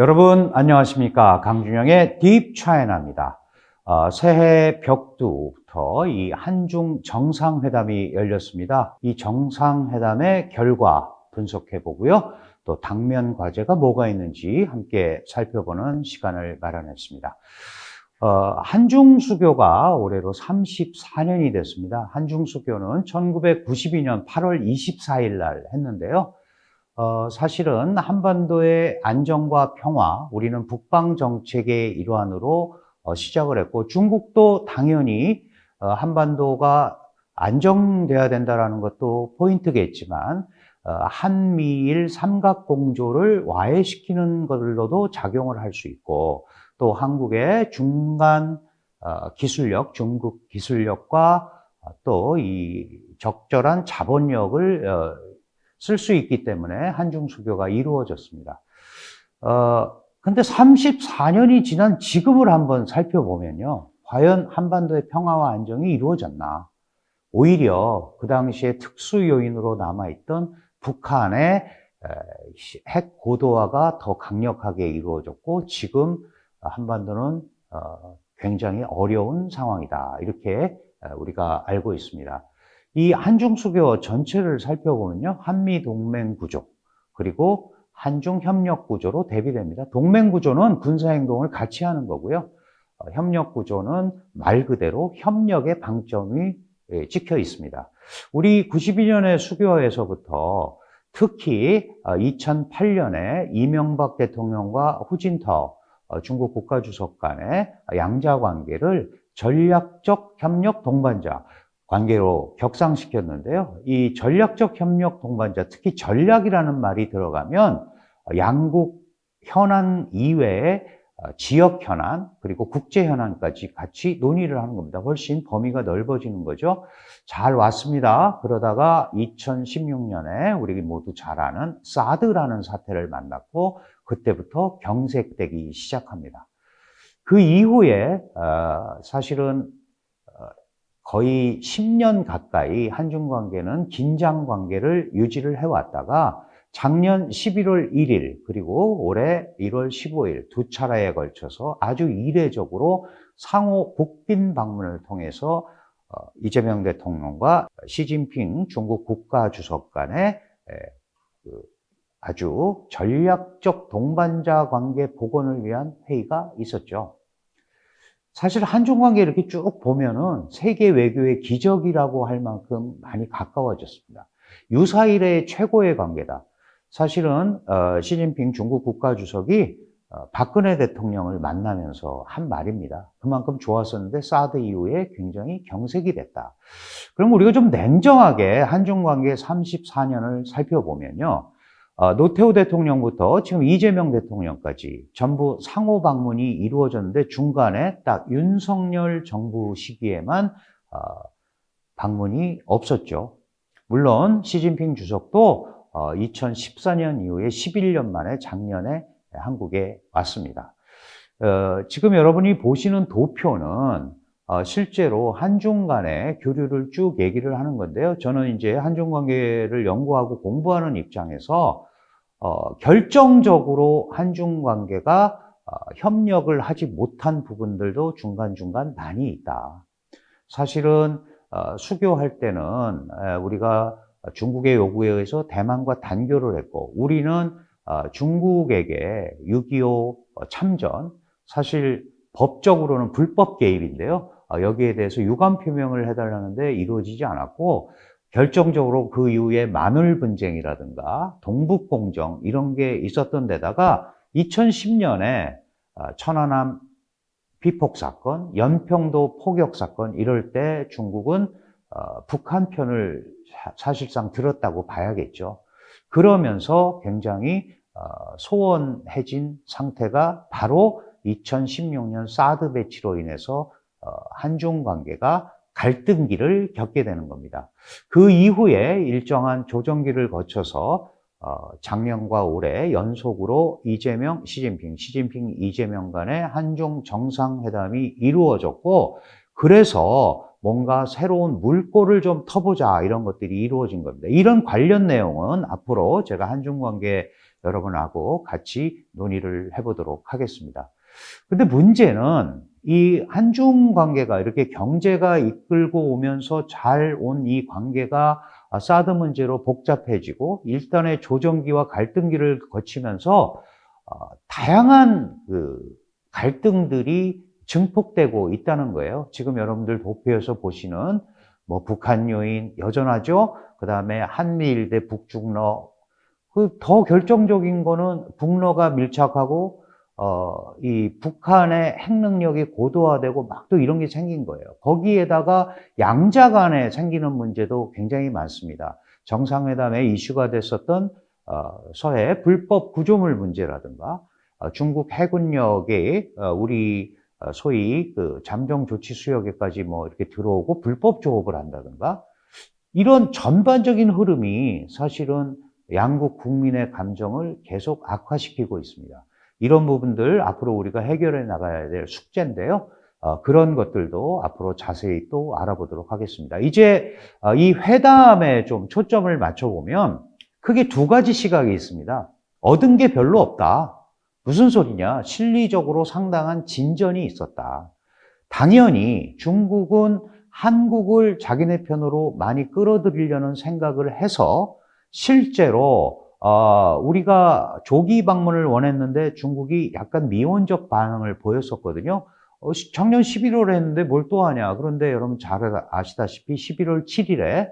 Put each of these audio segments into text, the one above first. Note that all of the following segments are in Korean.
여러분 안녕하십니까? 강준영의 딥 차이나입니다. 새해 벽두부터 이 한중 정상회담이 열렸습니다. 이 정상회담의 결과 분석해 보고요. 또 당면 과제가 뭐가 있는지 함께 살펴보는 시간을 마련했습니다. 한중 수교가 올해로 34년이 됐습니다. 한중 수교는 1992년 8월 24일 날 했는데요. 사실은 한반도의 안정과 평화, 우리는 북방 정책의 일환으로 시작을 했고, 중국도 당연히 한반도가 안정돼야 된다는 것도 포인트겠지만, 한미일 삼각공조를 와해시키는 것으로도 작용을 할 수 있고, 또 한국의 중간 기술력, 중국 기술력과 또 이 적절한 자본력을 쓸 수 있기 때문에 한중 수교가 이루어졌습니다. 근데 34년이 지난 지금을 한번 살펴보면요. 과연 한반도의 평화와 안정이 이루어졌나? 오히려 그 당시에 특수 요인으로 남아있던 북한의 핵 고도화가 더 강력하게 이루어졌고, 지금 한반도는 굉장히 어려운 상황이다. 이렇게 우리가 알고 있습니다. 이 한중 수교 전체를 살펴보면요. 한미 동맹 구조, 그리고 한중 협력 구조로 대비됩니다. 동맹 구조는 군사 행동을 같이 하는 거고요. 협력 구조는 말 그대로 협력의 방점이 찍혀 있습니다. 우리 92년의 수교에서부터 특히 2008년에 이명박 대통령과 후진터 중국 국가주석 간의 양자 관계를 전략적 협력 동반자 관계로 격상시켰는데요. 이 전략적 협력 동반자, 특히 전략이라는 말이 들어가면 양국 현안 이외에 지역 현안, 그리고 국제 현안까지 같이 논의를 하는 겁니다. 훨씬 범위가 넓어지는 거죠. 잘 왔습니다. 그러다가 2016년에 우리 모두 잘 아는 사드라는 사태를 만났고, 그때부터 경색되기 시작합니다. 그 이후에 사실은 거의 10년 가까이 한중 관계는 긴장 관계를 유지를 해왔다가 작년 11월 1일 그리고 올해 1월 15일 두 차례에 걸쳐서 아주 이례적으로 상호 국빈 방문을 통해서 이재명 대통령과 시진핑 중국 국가주석 간의 아주 전략적 동반자 관계 복원을 위한 회의가 있었죠. 사실 한중 관계 이렇게 쭉 보면은 세계 외교의 기적이라고 할 만큼 많이 가까워졌습니다. 유사일의 최고의 관계다. 사실은 시진핑 중국 국가주석이 박근혜 대통령을 만나면서 한 말입니다. 그만큼 좋았었는데 사드 이후에 굉장히 경색이 됐다. 그럼 우리가 좀 냉정하게 한중 관계 34년을 살펴보면요. 노태우 대통령부터 지금 이재명 대통령까지 전부 상호 방문이 이루어졌는데 중간에 딱 윤석열 정부 시기에만 방문이 없었죠. 물론 시진핑 주석도 2014년 이후에 11년 만에 작년에 한국에 왔습니다. 지금 여러분이 보시는 도표는 실제로 한중 간의 교류를 쭉 얘기를 하는 건데요. 저는 이제 한중 관계를 연구하고 공부하는 입장에서 결정적으로 한중 관계가 협력을 하지 못한 부분들도 중간중간 많이 있다. 사실은 수교할 때는 우리가 중국의 요구에 의해서 대만과 단교를 했고, 우리는 중국에게 6.25 참전, 사실 법적으로는 불법 개입인데요. 여기에 대해서 유감 표명을 해달라는데 이루어지지 않았고, 결정적으로 그 이후에 마늘 분쟁이라든가 동북공정 이런 게 있었던 데다가 2010년에 천안함 비폭 사건, 연평도 포격 사건 이럴 때 중국은 북한 편을 사실상 들었다고 봐야겠죠. 그러면서 굉장히 소원해진 상태가 바로 2016년 사드 배치로 인해서 한중 관계가 갈등기를 겪게 되는 겁니다. 그 이후에 일정한 조정기를 거쳐서 작년과 올해 연속으로 이재명, 시진핑, 이재명 간의 한중 정상회담이 이루어졌고, 그래서 뭔가 새로운 물꼬를 좀 터보자 이런 것들이 이루어진 겁니다. 이런 관련 내용은 앞으로 제가 한중관계 여러분하고 같이 논의를 해보도록 하겠습니다. 근데 문제는 이 한중 관계가 이렇게 경제가 이끌고 오면서 잘 온 이 관계가 사드 문제로 복잡해지고 일단의 조정기와 갈등기를 거치면서 다양한 갈등들이 증폭되고 있다는 거예요. 지금 여러분들 도표에서 보시는 뭐 북한 요인 여전하죠. 그 다음에 한미일 대 북중러. 더 결정적인 거는 북러가 밀착하고 이 북한의 핵 능력이 고도화되고 막 또 이런 게 생긴 거예요. 거기에다가 양자 간에 생기는 문제도 굉장히 많습니다. 정상회담에 이슈가 됐었던 서해 불법 구조물 문제라든가 중국 해군력이 우리 소위 잠정 조치 수역에까지 뭐 이렇게 들어오고 불법 조업을 한다든가 이런 전반적인 흐름이 사실은 양국 국민의 감정을 계속 악화시키고 있습니다. 이런 부분들 앞으로 우리가 해결해 나가야 될 숙제인데요. 그런 것들도 앞으로 자세히 또 알아보도록 하겠습니다. 이제 이 회담에 좀 초점을 맞춰보면 크게 두 가지 시각이 있습니다. 얻은 게 별로 없다. 무슨 소리냐? 실리적으로 상당한 진전이 있었다. 당연히 중국은 한국을 자기네 편으로 많이 끌어들이려는 생각을 해서 실제로 우리가 조기 방문을 원했는데 중국이 약간 미온적 반응을 보였었거든요. 작년 11월에 했는데 뭘 또 하냐. 그런데 여러분 잘 아시다시피 11월 7일에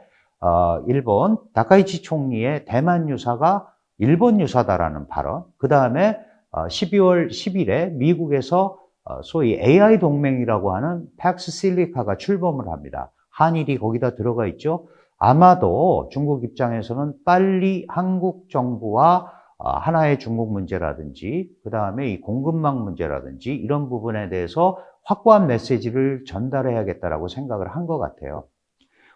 일본 다카이치 총리의 대만 유사가 일본 유사다라는 발언, 그 다음에 12월 10일에 미국에서 소위 AI 동맹이라고 하는 팩스 실리카가 출범을 합니다. 한일이 거기다 들어가 있죠. 아마도 중국 입장에서는 빨리 한국 정부와 하나의 중국 문제라든지 그 다음에 이 공급망 문제라든지 이런 부분에 대해서 확고한 메시지를 전달해야겠다라고 생각을 한 것 같아요.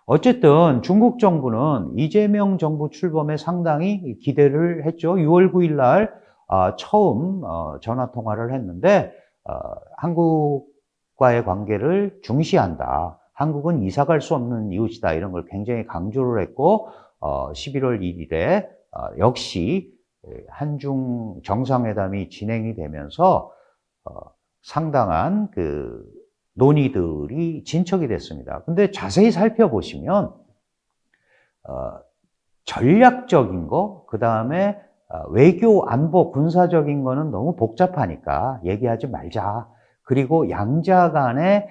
어쨌든 중국 정부는 이재명 정부 출범에 상당히 기대를 했죠. 6월 9일 날 처음 전화 통화를 했는데 한국과의 관계를 중시한다. 한국은 이사 갈 수 없는 이웃이다. 이런 걸 굉장히 강조를 했고 11월 1일에 역시 한중 정상회담이 진행이 되면서 상당한 논의들이 진척이 됐습니다. 근데 자세히 살펴보시면 전략적인 거, 그 다음에 외교, 안보, 군사적인 거는 너무 복잡하니까 얘기하지 말자. 그리고 양자 간의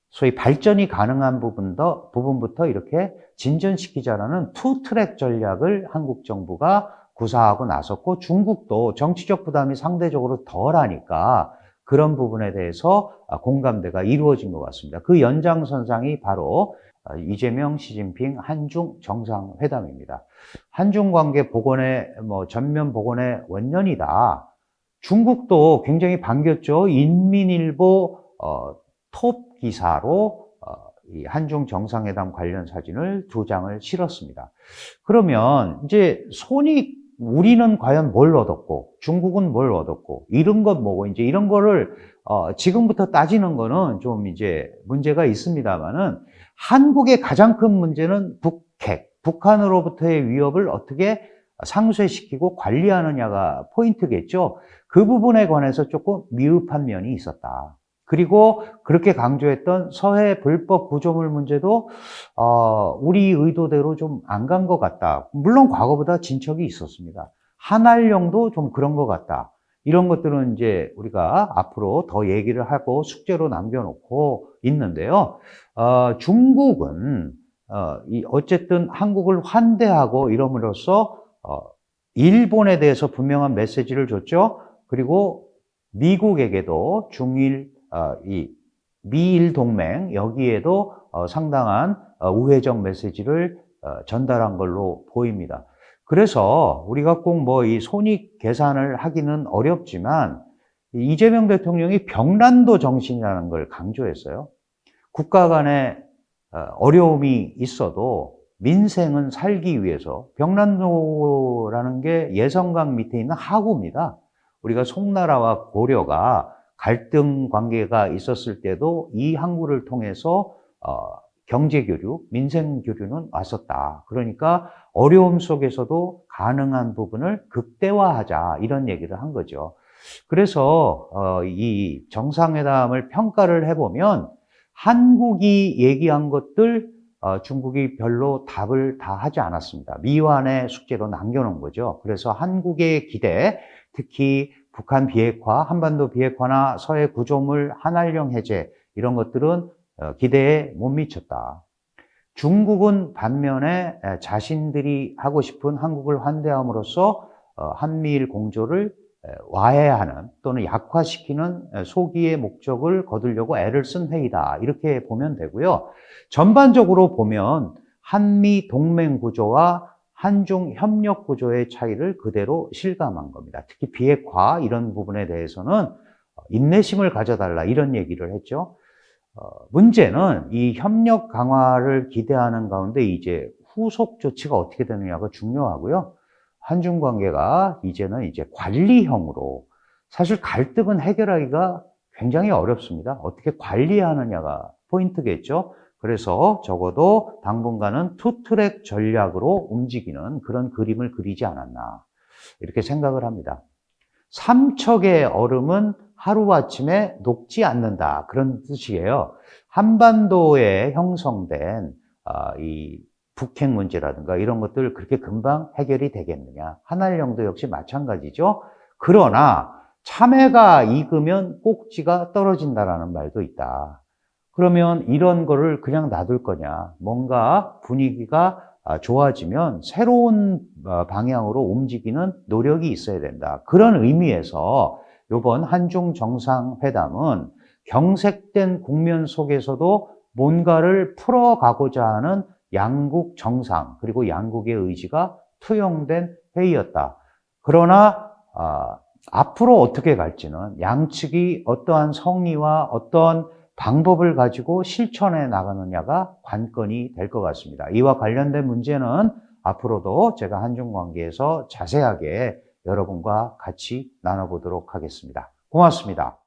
소위 발전이 가능한 부분부터 이렇게 진전시키자라는 투 트랙 전략을 한국 정부가 구사하고 나섰고 중국도 정치적 부담이 상대적으로 덜하니까 그런 부분에 대해서 공감대가 이루어진 것 같습니다. 그 연장선상이 바로 이재명, 시진핑 한중 정상회담입니다. 한중 관계 복원의 전면 복원의 원년이다. 중국도 굉장히 반겼죠. 인민일보 톱 기사로 이 한중 정상회담 관련 사진을 2장을 실었습니다. 그러면 이제 우리는 과연 뭘 얻었고 중국은 뭘 얻었고 이런 것 뭐고 이제 이런 거를 지금부터 따지는 거는 좀 이제 문제가 있습니다만은 한국의 가장 큰 문제는 북한으로부터의 위협을 어떻게 상쇄시키고 관리하느냐가 포인트겠죠. 그 부분에 관해서 조금 미흡한 면이 있었다. 그리고 그렇게 강조했던 서해 불법 구조물 문제도 우리 의도대로 좀 안 간 것 같다. 물론 과거보다 진척이 있었습니다. 한알령도 좀 그런 것 같다. 이런 것들은 이제 우리가 앞으로 더 얘기를 하고 숙제로 남겨놓고 있는데요. 중국은 어쨌든 한국을 환대하고 이름으로써 일본에 대해서 분명한 메시지를 줬죠. 그리고 미국에게도 이 미일 동맹 여기에도 상당한 우회적 메시지를 전달한 걸로 보입니다. 그래서 우리가 꼭 이 손익 계산을 하기는 어렵지만 이재명 대통령이 병란도 정신이라는 걸 강조했어요. 국가 간에 어려움이 있어도 민생은 살기 위해서 병란도라는 게 예성강 밑에 있는 하구입니다. 우리가 송나라와 고려가 갈등 관계가 있었을 때도 이 항구를 통해서 경제 교류, 민생 교류는 왔었다. 그러니까 어려움 속에서도 가능한 부분을 극대화하자 이런 얘기를 한 거죠. 그래서 이 정상회담을 평가를 해보면 한국이 얘기한 것들 중국이 별로 답을 다 하지 않았습니다. 미완의 숙제로 남겨놓은 거죠. 그래서 한국의 기대, 특히 북한 비핵화, 한반도 비핵화나 서해 구조물 한한령 해제 이런 것들은 기대에 못 미쳤다. 중국은 반면에 자신들이 하고 싶은 한국을 환대함으로써 한미일 공조를 와해하는 또는 약화시키는 소기의 목적을 거두려고 애를 쓴 회의다. 이렇게 보면 되고요. 전반적으로 보면 한미 동맹 구조와 한중 협력 구조의 차이를 그대로 실감한 겁니다. 특히 비핵화 이런 부분에 대해서는 인내심을 가져달라 이런 얘기를 했죠. 문제는 이 협력 강화를 기대하는 가운데 이제 후속 조치가 어떻게 되느냐가 중요하고요. 한중 관계가 이제는 이제 관리형으로, 사실 갈등은 해결하기가 굉장히 어렵습니다. 어떻게 관리하느냐가 포인트겠죠. 그래서 적어도 당분간은 투트랙 전략으로 움직이는 그런 그림을 그리지 않았나 이렇게 생각을 합니다. 삼척의 얼음은 하루아침에 녹지 않는다 그런 뜻이에요. 한반도에 형성된 이 북핵 문제라든가 이런 것들 그렇게 금방 해결이 되겠느냐. 한한령도 역시 마찬가지죠. 그러나 참외가 익으면 꼭지가 떨어진다라는 말도 있다. 그러면 이런 거를 그냥 놔둘 거냐. 뭔가 분위기가 좋아지면 새로운 방향으로 움직이는 노력이 있어야 된다. 그런 의미에서 이번 한중 정상회담은 경색된 국면 속에서도 뭔가를 풀어가고자 하는 양국 정상 그리고 양국의 의지가 투영된 회의였다. 그러나 앞으로 어떻게 갈지는 양측이 어떠한 성의와 어떠한 방법을 가지고 실천해 나가느냐가 관건이 될 것 같습니다. 이와 관련된 문제는 앞으로도 제가 한중 관계에서 자세하게 여러분과 같이 나눠보도록 하겠습니다. 고맙습니다.